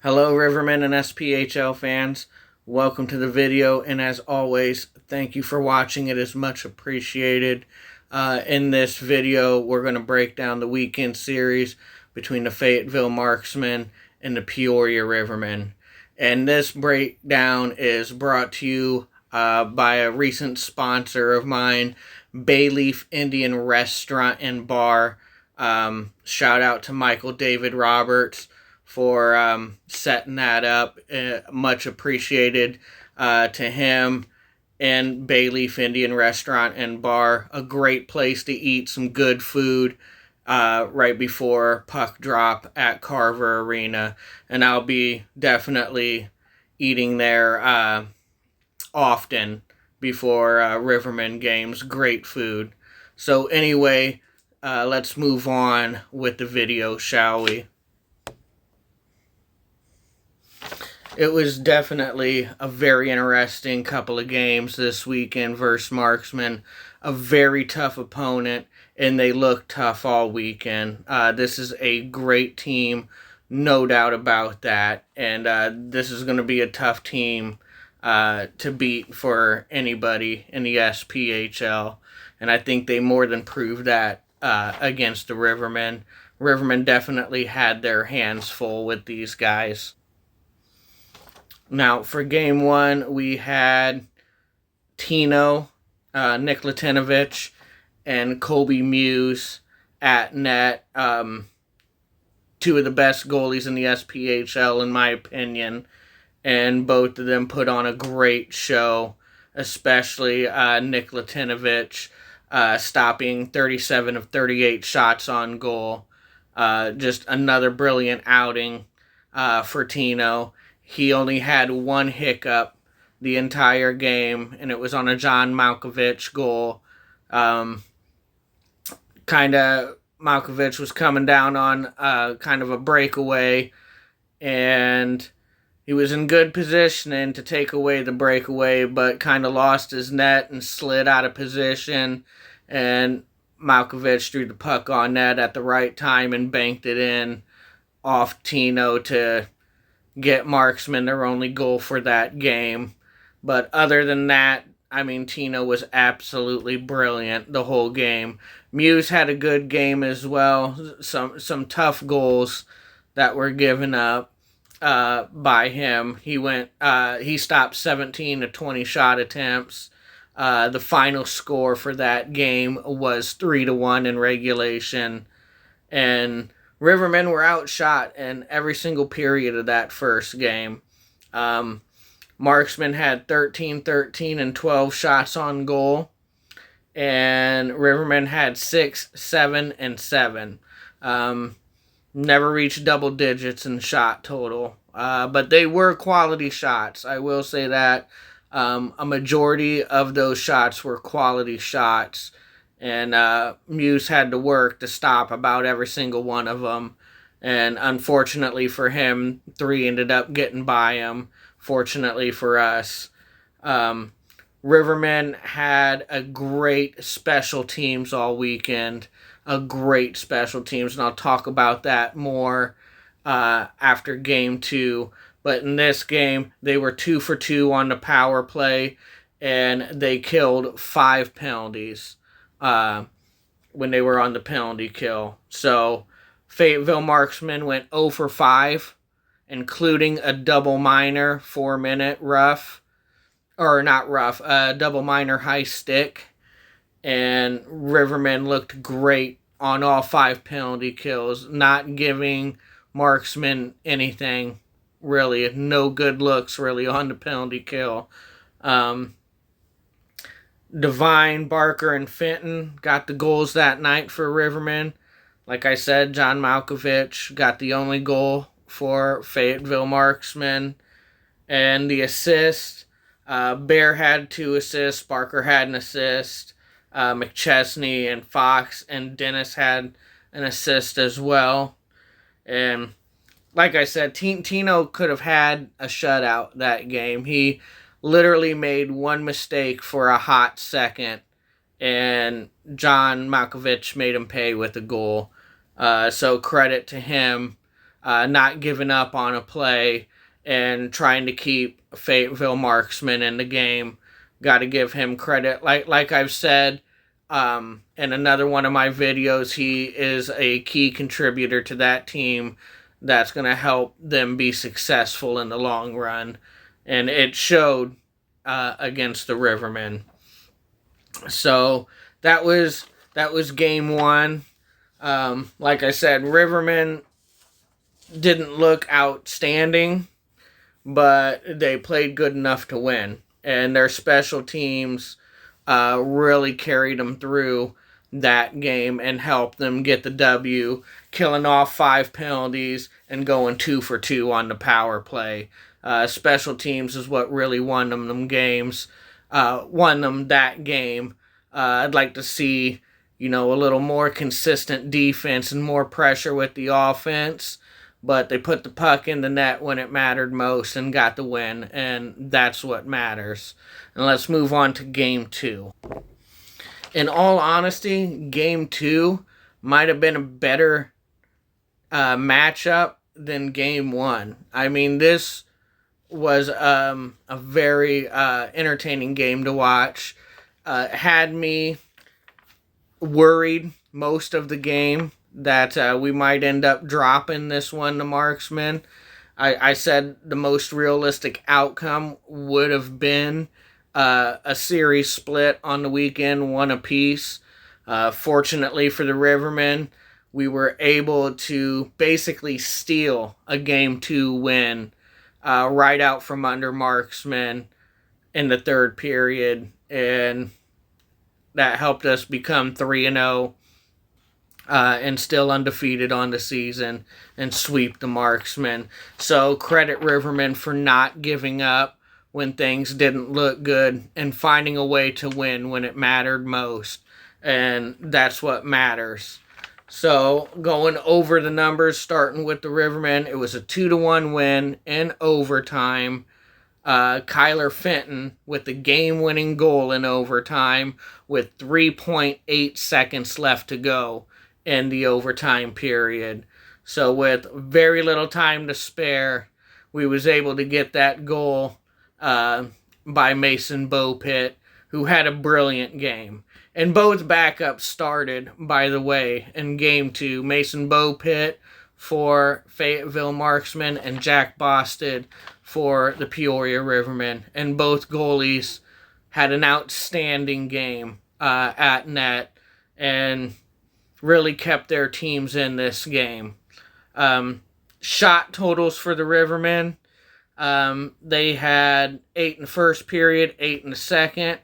Hello, Rivermen and SPHL fans. Welcome to the video, and as always, thank you for watching. It is much appreciated. In this video, we're going to break down the weekend series between the Fayetteville Marksmen and the Peoria Rivermen. And this breakdown is brought to you by a recent sponsor of mine, Bayleaf Indian Restaurant and Bar. Shout out to Michael David Roberts for setting that up. Much appreciated to him and Bayleaf Indian Restaurant and Bar. A great place to eat some good food right before puck drop at Carver Arena. And I'll be definitely eating there often before Rivermen games. Great food. So anyway, let's move on with the video, shall we? It was definitely a very interesting couple of games this weekend versus Marksmen. A very tough opponent, and they looked tough all weekend. This is a great team, no doubt about that. And this is going to be a tough team to beat for anybody in the SPHL. And I think they more than proved that against the Rivermen. Rivermen definitely had their hands full with these guys. Now, for game one, we had Tino, Nick Latinovich, and Colby Muse at net. Two of the best goalies in the SPHL, in my opinion. And both of them put on a great show, especially Nick Latinovich stopping 37 of 38 shots on goal. Just another brilliant outing for Tino. He only had one hiccup the entire game, and it was on a John Malkovich goal. Malkovich was coming down on kind of a breakaway, and he was in good positioning to take away the breakaway, but kind of lost his net and slid out of position, and Malkovich threw the puck on net at the right time and banked it in off Tino to get Marksmen their only goal for that game. But other than that, I mean, Tino was absolutely brilliant the whole game. Muse had a good game as well. Some tough goals that were given up by him. He stopped 17 of 20 shot attempts. The final score for that game was 3-1 in regulation. And Rivermen were outshot in every single period of that first game. Marksmen had 13, 13, and 12 shots on goal. And Rivermen had 6, 7, and 7. Never reached double digits in shot total. But they were quality shots. I will say that. A majority of those shots were quality shots. And Muse had to work to stop about every single one of them. And unfortunately for him, 3 ended up getting by him. Fortunately for us. Rivermen had a great special teams all weekend. A great special teams. And I'll talk about that more after game 2. But in this game, they were 2 for 2 on the power play. And they killed 5 penalties when they were on the penalty kill. So Fayetteville Marksmen went 0 for 5, including a double minor 4-minute rough. Or not rough, a double minor high stick. And Rivermen looked great on all 5 penalty kills, not giving Marksmen anything, really. No good looks, really, on the penalty kill. Devine, Barker, and Fenton got the goals that night for Rivermen. Like I said, John Malkovich got the only goal for Fayetteville Marksmen. And the assist, Bear had 2 assists, Barker had an assist, McChesney and Fox and Dennis had an assist as well. And like I said, Tino could have had a shutout that game. He literally made one mistake for a hot second, and John Malkovich made him pay with a goal. So credit to him. not giving up on a play and trying to keep Fayetteville marksman in the game. Got to give him credit. Like I've said in another one of my videos, he is a key contributor to that team that's going to help them be successful in the long run. And it showed against the Rivermen. So that was game one. Like I said, Rivermen didn't look outstanding, but they played good enough to win. And their special teams really carried them through that game and helped them get the W, killing off 5 penalties and going 2 for 2 on the power play. Special teams is what really won them games, won them that game. I'd like to see, a little more consistent defense and more pressure with the offense, but they put the puck in the net when it mattered most and got the win, and that's what matters. And let's move on to game 2. In all honesty, game 2 might have been a better matchup than game 1. I mean, this was a very entertaining game to watch. Had me worried most of the game that we might end up dropping this one to marksman. I said the most realistic outcome would have been a series split on the weekend, 1 apiece. Fortunately for the Rivermen, we were able to basically steal a game 2 win right out from under marksman in the third period, and that helped us become 3-0 and still undefeated on the season and sweep the marksmen. So credit Rivermen for not giving up when things didn't look good and finding a way to win when it mattered most. And that's what matters. So going over the numbers, starting with the Rivermen, it was a 2-1 win in overtime. Kyler Fenton with the game-winning goal in overtime with 3.8 seconds left to go in the overtime period. So with very little time to spare, we was able to get that goal by Mason Beaupitt, who had a brilliant game. And both backups started, by the way, in game 2. Mason Beaupitt for Fayetteville Marksmen and Jack Bosted for the Peoria Rivermen. And both goalies had an outstanding game at net and really kept their teams in this game. Shot totals for the Rivermen, they had 8 in the first period, 8 in the second,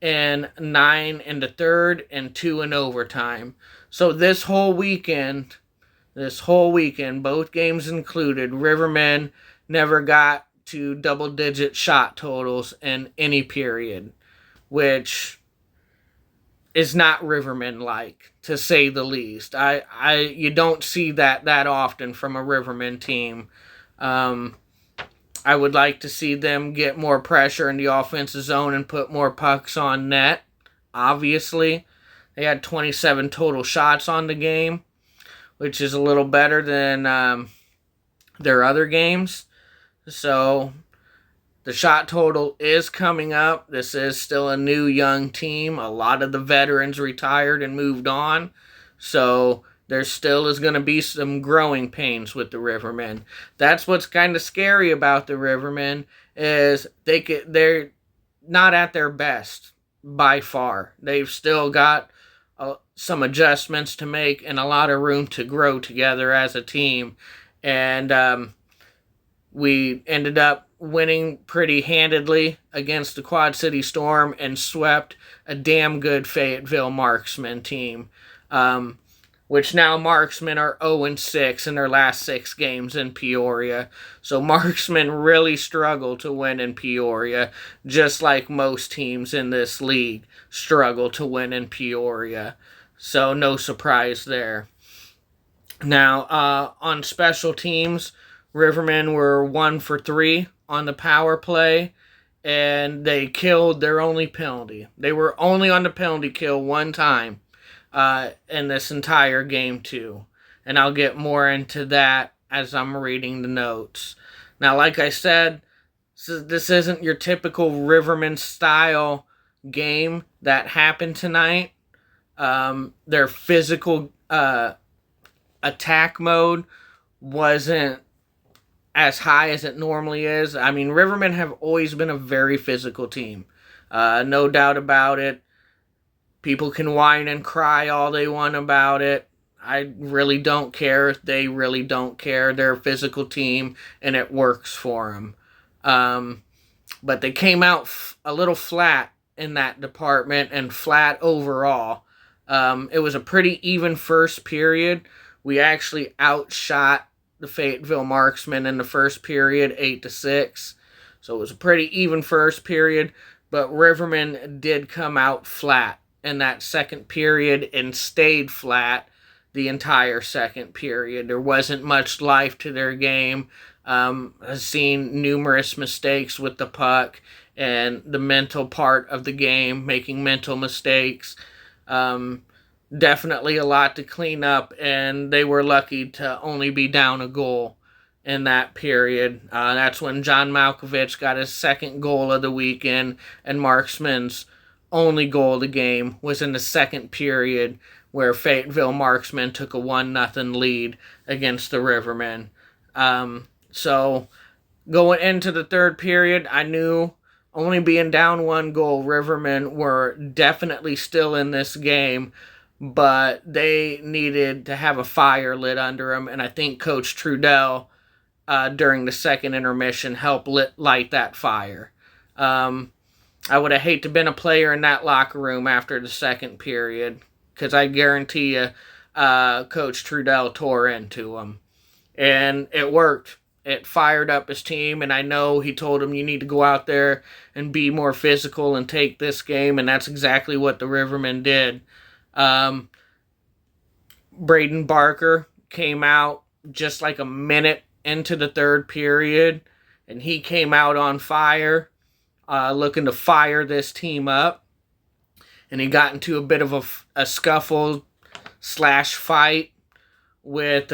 and 9 in the third, and 2 in overtime. So this whole weekend, both games included, Rivermen never got to double-digit shot totals in any period, which is not Rivermen-like, to say the least. You don't see that often from a Rivermen team. I would like to see them get more pressure in the offensive zone and put more pucks on net, obviously. They had 27 total shots on the game, which is a little better than their other games. So the shot total is coming up. This is still a new young team. A lot of the veterans retired and moved on. So there still is going to be some growing pains with the Rivermen. That's what's kind of scary about the Rivermen, is they're not at their best by far. They've still got some adjustments to make and a lot of room to grow together as a team. And we ended up winning pretty handedly against the Quad City Storm and swept a damn good Fayetteville Marksmen team. Which now Marksmen are 0-6 in their last 6 games in Peoria. So Marksmen really struggle to win in Peoria, just like most teams in this league struggle to win in Peoria. So no surprise there. Now, on special teams, Rivermen were 1 for 3 on the power play, and they killed their only penalty. They were only on the penalty kill 1 time in this entire game 2. And I'll get more into that as I'm reading the notes. Now, like I said, this isn't your typical Riverman style game that happened tonight. Their physical attack mode wasn't as high as it normally is. I mean, Rivermen have always been a very physical team. No doubt about it. People can whine and cry all they want about it. I really don't care. They really don't care. They're a physical team, and it works for them. But they came out a little flat in that department and flat overall. It was a pretty even first period. We actually outshot the Fayetteville Marksmen in the first period, 8-6. So it was a pretty even first period, but Rivermen did come out flat in that second period and stayed flat the entire second period. There wasn't much life to their game. I've seen numerous mistakes with the puck and the mental part of the game, making mental mistakes. Definitely a lot to clean up, and they were lucky to only be down a goal in that period. That's when John Malkovich got his second goal of the weekend, and Marksman's only goal of the game was in the second period, where Fayetteville Marksmen took a 1-0 lead against the Rivermen. So going into the third period, I knew only being down 1 goal, Rivermen were definitely still in this game, but they needed to have a fire lit under them, and I think Coach Trudell, during the second intermission, helped light that fire. I would have hated to have been a player in that locker room after the second period, because I guarantee you Coach Trudell tore into them. And it worked. It fired up his team, and I know he told them, you need to go out there and be more physical and take this game, and that's exactly what the Rivermen did. Braden Barker came out just like a minute into the third period, and he came out on fire, looking to fire this team up. And he got into a bit of a scuffle / fight with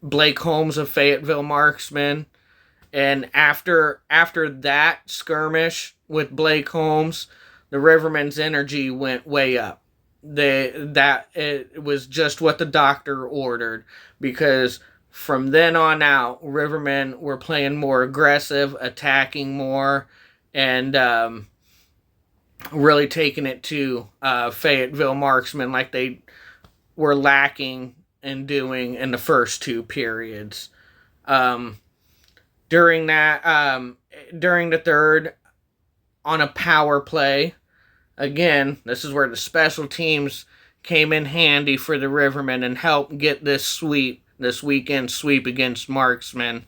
Blake Holmes of Fayetteville Marksmen. And after that skirmish with Blake Holmes, the Rivermen's energy went way up. It was just what the doctor ordered, because from then on out, Rivermen were playing more aggressive, attacking more, and really taking it to Fayetteville Marksmen like they were lacking in doing in the first 2 periods. During the third, on a power play, again, this is where the special teams came in handy for the Rivermen and helped get this weekend sweep against Marksmen.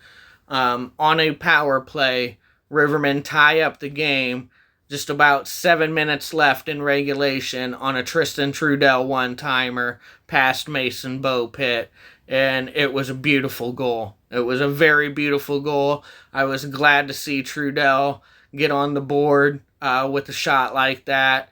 On a power play, Rivermen tie up the game. Just about 7 minutes left in regulation on a Tristan Trudell one-timer past Mason Beaupitt, and it was a beautiful goal. It was a very beautiful goal. I was glad to see Trudell get on the board with a shot like that.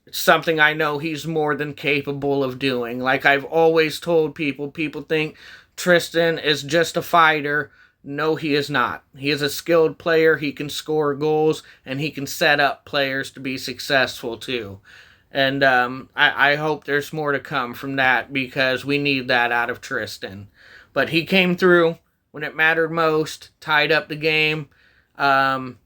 It's something I know he's more than capable of doing. Like I've always told people think Tristan is just a fighter. No, he is not. He is a skilled player. He can score goals, and he can set up players to be successful too. And I hope there's more to come from that, because we need that out of Tristan. But he came through when it mattered most, tied up the game, and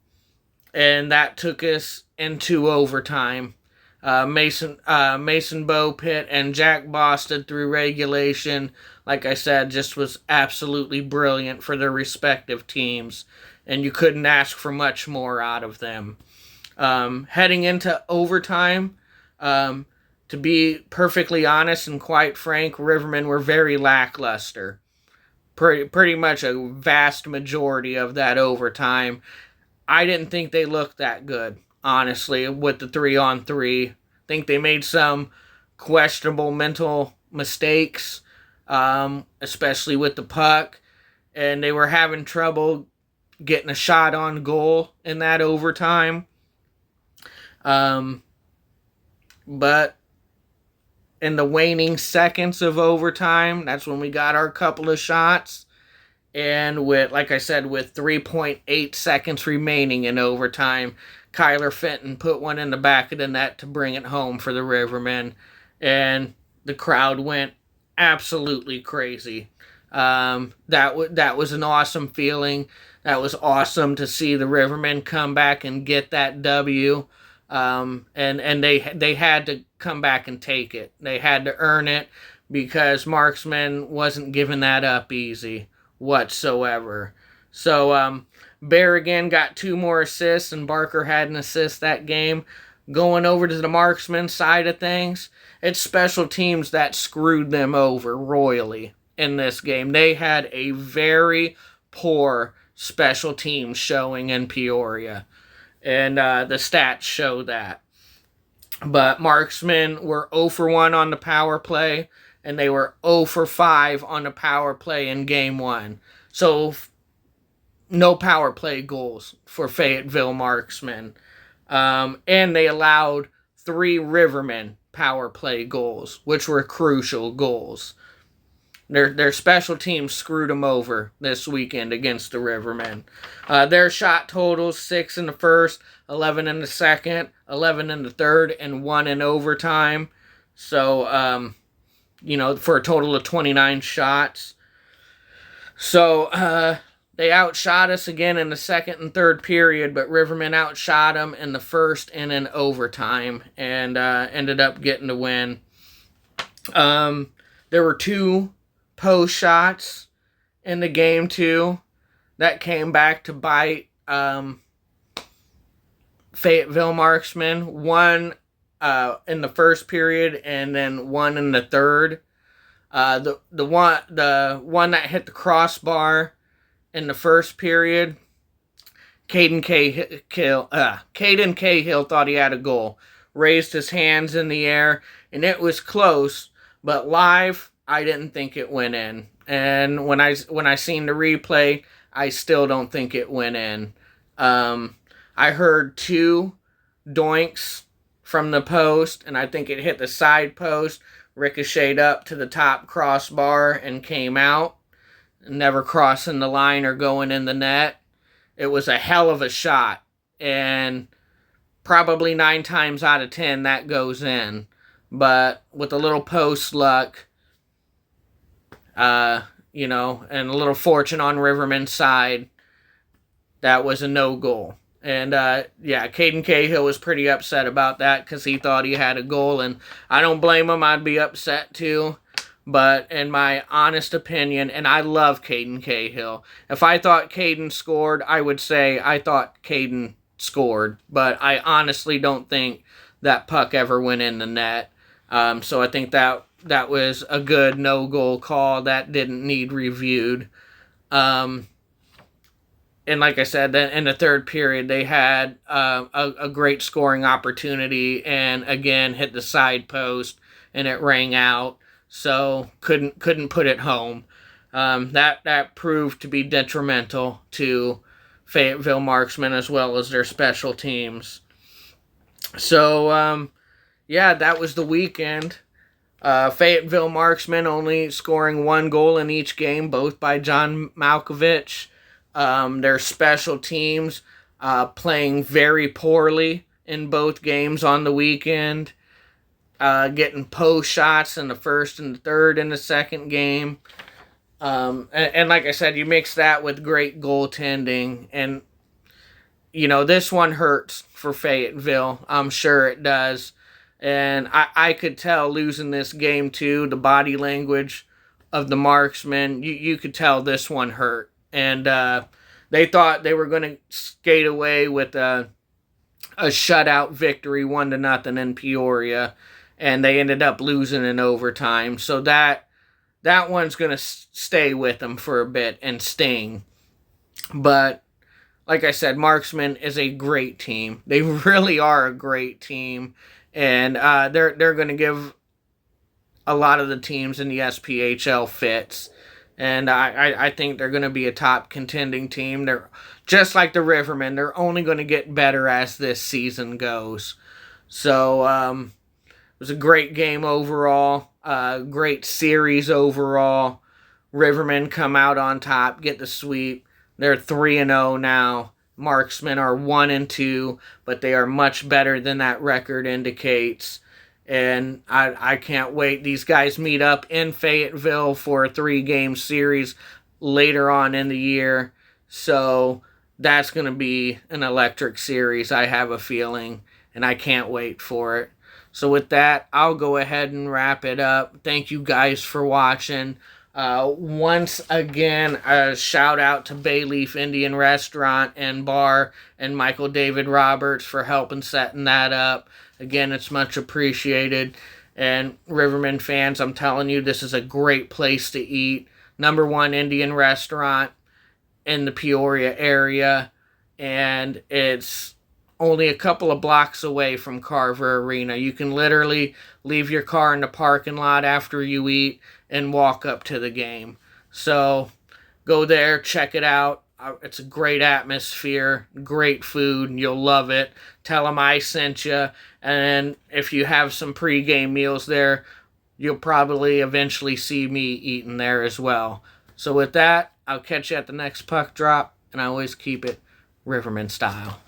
that took us into overtime. Mason Beaupitt and Jack Boston through regulation, like I said, just was absolutely brilliant for their respective teams, and you couldn't ask for much more out of them. Heading into overtime, to be perfectly honest and quite frank, Rivermen were very lackluster. Pretty much a vast majority of that overtime. I didn't think they looked that good, honestly, with the 3-on-3. I think they made some questionable mental mistakes, especially with the puck, and they were having trouble getting a shot on goal in that overtime. But in the waning seconds of overtime, that's when we got our couple of shots. And with, like I said, with 3.8 seconds remaining in overtime, Kyler Fenton put one in the back of the net to bring it home for the Rivermen. And the crowd went absolutely crazy. That was an awesome feeling. That was awesome to see the Rivermen come back and get that W. And they had to come back and take it. They had to earn it because Marksman wasn't giving that up easy whatsoever. So Berrigan got 2 more assists, and Barker had an assist that game. Going over to the Marksman side of things, it's special teams that screwed them over royally in this game. They had a very poor special team showing in Peoria, and the stats show that. But Marksmen were 0 for 1 on the power play, and they were 0 for 5 on the power play in Game 1. So, no power play goals for Fayetteville Marksmen. And they allowed 3 Rivermen power play goals, which were crucial goals. Their special teams screwed them over this weekend against the Rivermen. Their shot totals: 6 in the first, 11 in the second, 11 in the third, and 1 in overtime. So, for a total of 29 shots. So, they outshot us again in the second and third period, but Rivermen outshot them in the first and in overtime, and ended up getting the win. There were 2 post shots in the game, too, that came back to bite Fayetteville Marksmen. One in the first period, and then one in the third. The one that hit the crossbar in the first period, Caden Cahill thought he had a goal. Raised his hands in the air, and it was close, but live, I didn't think it went in. And when I seen the replay, I still don't think it went in. I heard 2 doinks from the post, and I think it hit the side post, ricocheted up to the top crossbar, and came out, never crossing the line or going in the net. It was a hell of a shot, and probably 9 times out of 10 that goes in. But with a little post luck, and a little fortune on Riverman's side, that was a no-goal. And, Caden Cahill was pretty upset about that because he thought he had a goal, and I don't blame him. I'd be upset too. But in my honest opinion, and I love Caden Cahill, if I thought Caden scored, I would say I thought Caden scored. But I honestly don't think that puck ever went in the net. So I think that was a good no-goal call that didn't need reviewed. And like I said, in the third period, they had a great scoring opportunity, and again hit the side post, and it rang out. So couldn't put it home. That proved to be detrimental to Fayetteville Marksmen as well as their special teams. So that was the weekend. Fayetteville Marksmen only scoring 1 goal in each game, both by John Malkovich. Their special teams playing very poorly in both games on the weekend. Getting post shots in the first and the third in the second game. And like I said, you mix that with great goaltending. And, this one hurts for Fayetteville. I'm sure it does. And I could tell losing this game, too, the body language of the Marksmen, you could tell this one hurt. And they thought they were going to skate away with a shutout victory, 1-0 in Peoria. And they ended up losing in overtime. So that one's going to stay with them for a bit and sting. But like I said, Marksmen is a great team. They really are a great team. And they're going to give a lot of the teams in the SPHL fits. And I think they're going to be a top contending team. They're just like the Rivermen. They're only going to get better as this season goes. So was a great game overall, great series overall. Rivermen come out on top, get the sweep. They're 3-0 now. Marksmen are 1-2, but they are much better than that record indicates. And I can't wait. These guys meet up in Fayetteville for a 3-game series later on in the year. So that's going to be an electric series, I have a feeling. And I can't wait for it. So with that, I'll go ahead and wrap it up. Thank you guys for watching. Once again, a shout out to Bayleaf Indian Restaurant and Bar and Michael David Roberts for helping setting that up. Again, it's much appreciated. And Rivermen fans, I'm telling you, this is a great place to eat. #1 Indian restaurant in the Peoria area. And it's only a couple of blocks away from Carver Arena. You can literally leave your car in the parking lot after you eat and walk up to the game. So go there, check it out. It's a great atmosphere, great food, and you'll love it. Tell them I sent you. And if you have some pregame meals there, you'll probably eventually see me eating there as well. So with that, I'll catch you at the next puck drop, and I always keep it Rivermen style.